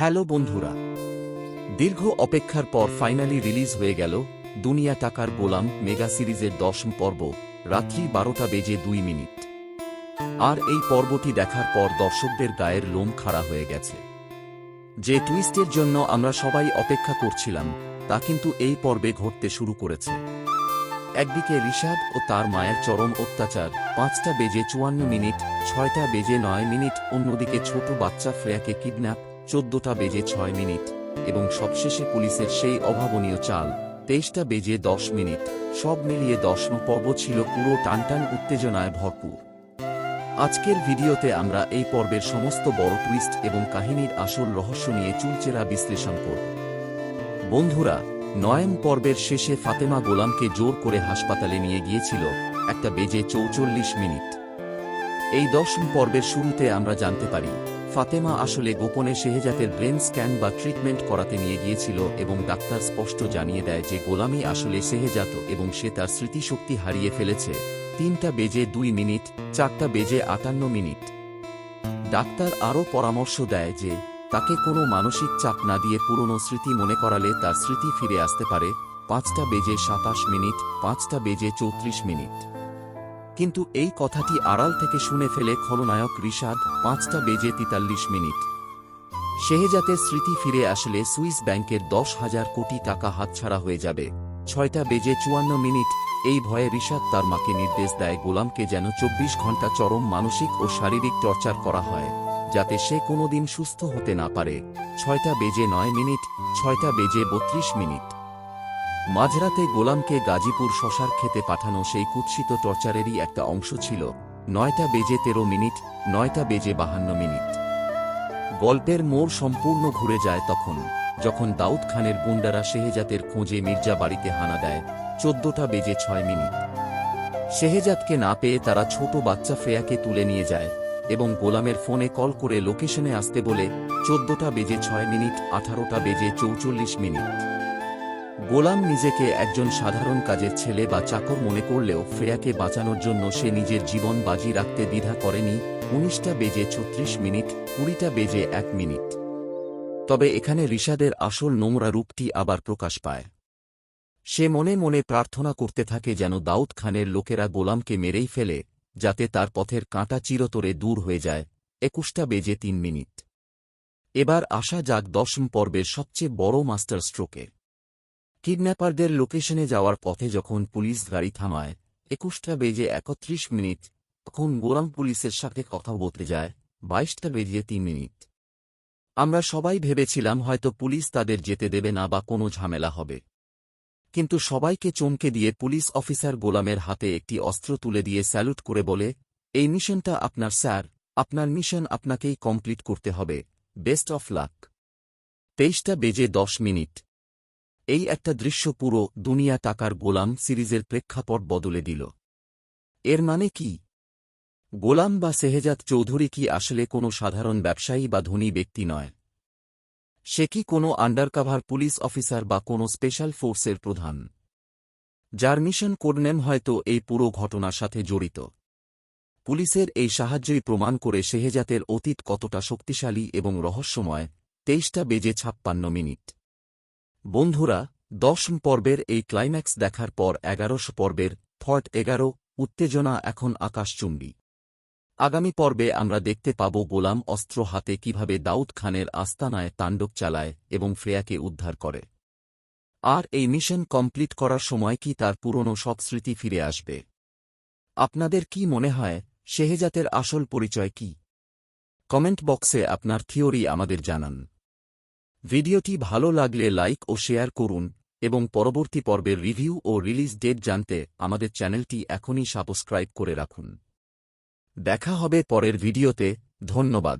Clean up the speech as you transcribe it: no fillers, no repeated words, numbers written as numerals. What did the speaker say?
Hello বন্ধুরা, দীর্ঘ অপেক্ষার পর ফাইনালি রিলিজ হয়ে গেল দুনিয়া টাকার গোলাম মেগা সিরিজের 10ম পর্ব, রাত্রি 12:02। আর এই পর্বটি দেখার পর দর্শকদের গায়ের লোম খাড়া হয়ে গেছে। যে টুইস্টের জন্য আমরা সবাই অপেক্ষা করছিলাম তা কিন্তু এই পর্বে ঘটতে শুরু করেছে। একদিকে ঋষাদ ও তার মায়ের চরম অত্যাচার, 5:54, 6:09, অন্যদিকে ছোট বাচ্চা ফ্রেয়াকে কিডন্যাপ, 14:06, এবং সবশেষে পুলিশের সেই অভাবনীয় চাল, 23:10। সব মিলিয়ে 10ম পর্ব ছিল পুরো টানটান উত্তেজনায় ভরপুর। আজকের ভিডিওতে আমরা এই পর্বের সমস্ত বড় টুইস্ট এবং কাহিনীর আসল রহস্য নিয়ে চুলচেরা বিশ্লেষণ করব। বন্ধুরা, 9ম পর্বের শেষে ফাতেমা গোলামকে জোর করে হাসপাতালে নিয়ে গিয়েছিল 1:44। এই 10ম পর্বের শুরুতে আমরা জানতে পারি ফাতেমা আসলে গোপনে শেহজাদের ব্রেন স্ক্যান বা ট্রিটমেন্ট করাতে নিয়ে গিয়েছিল এবং ডাক্তার স্পষ্ট জানিয়ে দেয় যে গোলামই আসলে শেহজাত এবং সে তার স্মৃতিশক্তি হারিয়ে ফেলেছে। 3:02, 4:58। ডাক্তার আরও পরামর্শ দেয় যে তাকে কোনো মানসিক চাপ না দিয়ে পুরনো স্মৃতি মনে করালে তার স্মৃতি ফিরে আসতে পারে। 5:27, 5:34। কিন্তু এই কথাটি আড়াল থেকে শুনে ফেলে খলনায়ক ঋষাদ। 5:43। শেহজাতের স্মৃতি ফিরে আসলে সুইস ব্যাংকের 10,000 কোটি টাকা হাতছাড়া হয়ে যাবে। 6:54। এই ভয়ে ঋষাদ তার মাকে নির্দেশ দেয় গোলামকে যেন 24 ঘণ্টা চরম মানসিক ও শারীরিক টর্চার করা হয়, যাতে সে কোনোদিন সুস্থ হতে না পারে। 6:09, 6:32। মাঝরাতে গোলামকে গাজীপুর শশার খেতে পাঠানো সেই কুৎসিত টর্চারেরই একটা অংশ ছিল। 9:13, 9:52। গল্পের মোড় সম্পূর্ণ ঘুরে যায় তখন, যখন দাউদ খানের গুন্ডারা শেহজাতের খোঁজে মির্জা বাড়িতে হানা দেয়। 14:06। শেহজাদকে না পেয়ে তারা ছোট বাচ্চা ফ্রেয়াকে তুলে নিয়ে যায় এবং গোলামের ফোনে কল করে লোকেশনে আসতে বলে। 14:06, 18:44। গোলাম নিজেকে একজন সাধারণ কাজের ছেলে বা চাকর মনে করলেও ফ্রেয়াকে বাঁচানোর জন্য সে নিজের জীবন বাজি রাখতে দ্বিধা করেনি। 19:36, 20:01। তবে এখানে ঋষাদের আসল নোংরা রূপটি আবার প্রকাশ পায়। সে মনে মনে প্রার্থনা করতে থাকে যেন দাউদ খানের লোকেরা গোলামকে মেরেই ফেলে, যাতে তার পথের কাঁটা চিরতরে দূর হয়ে যায়। 21:03। এবার আসা যাক 10ম পর্বের সবচেয়ে বড় মাস্টার স্ট্রোকে। কিডন্যাপারদের লোকেশনে যাওয়ার পথে যখন পুলিশ গাড়ি থামায় 21:31, তখন গোলাম পুলিশের সাথে কথা বলতে যায়। 22:03। আমরা সবাই ভেবেছিলাম হয়তো পুলিশ তাদের যেতে দেবে না বা কোনো ঝামেলা হবে, কিন্তু সবাইকে চমকে দিয়ে পুলিশ অফিসার গোলামের হাতে একটি অস্ত্র তুলে দিয়ে স্যালুট করে বলে, এই মিশনটা আপনার স্যার, আপনার মিশন আপনাকেই কমপ্লিট করতে হবে, বেস্ট অফ লাক। 23:10। এই একটা দৃশ্য পুরো দুনিয়া টাকার গোলাম সিরিজের প্রেক্ষাপট বদলে দিল। এর মানে কি? গোলাম বা শেহজাদ চৌধুরী কি আসলে কোনো সাধারণ ব্যবসায়ী বা ধনী ব্যক্তি নয়? সে কি কোনো আন্ডারকাভার পুলিশ অফিসার বা কোনো স্পেশাল ফোর্সের প্রধান, যার মিশন কোডনেম হয়তো এই পুরো ঘটনার সাথে জড়িত? পুলিশের এই সাহায্যই প্রমাণ করে শেহজাতের অতীত কতটা শক্তিশালী এবং রহস্যময়। 23:56। বন্ধুরা, 10ম পর্বের এই ক্লাইম্যাক্স দেখার পর 11শ পর্বের থট 11 উত্তেজনা এখন আকাশচুম্বী। আগামী পর্বে আমরা দেখতে পাব গোলাম অস্ত্র হাতে কিভাবে দাউদ খানের আস্তানায় তাণ্ডব চালায় এবং ফ্রেয়াকে উদ্ধার করে। আর এই মিশন কমপ্লিট করার সময় কি তার পুরনো সব স্মৃতি ফিরে আসবে? আপনাদের কি মনে হয় শেহজাতের আসল পরিচয় কি? কমেন্ট বক্সে আপনার থিওরি আমাদের জানান। ভিডিওটি ভালো লাগলে লাইক ও শেয়ার করুন এবং পরবর্তী পর্বের রিভিউ ও রিলিজ ডেট জানতে আমাদের চ্যানেলটি এখনই সাবস্ক্রাইব করে রাখুন। দেখা হবে পরের ভিডিওতে। ধন্যবাদ।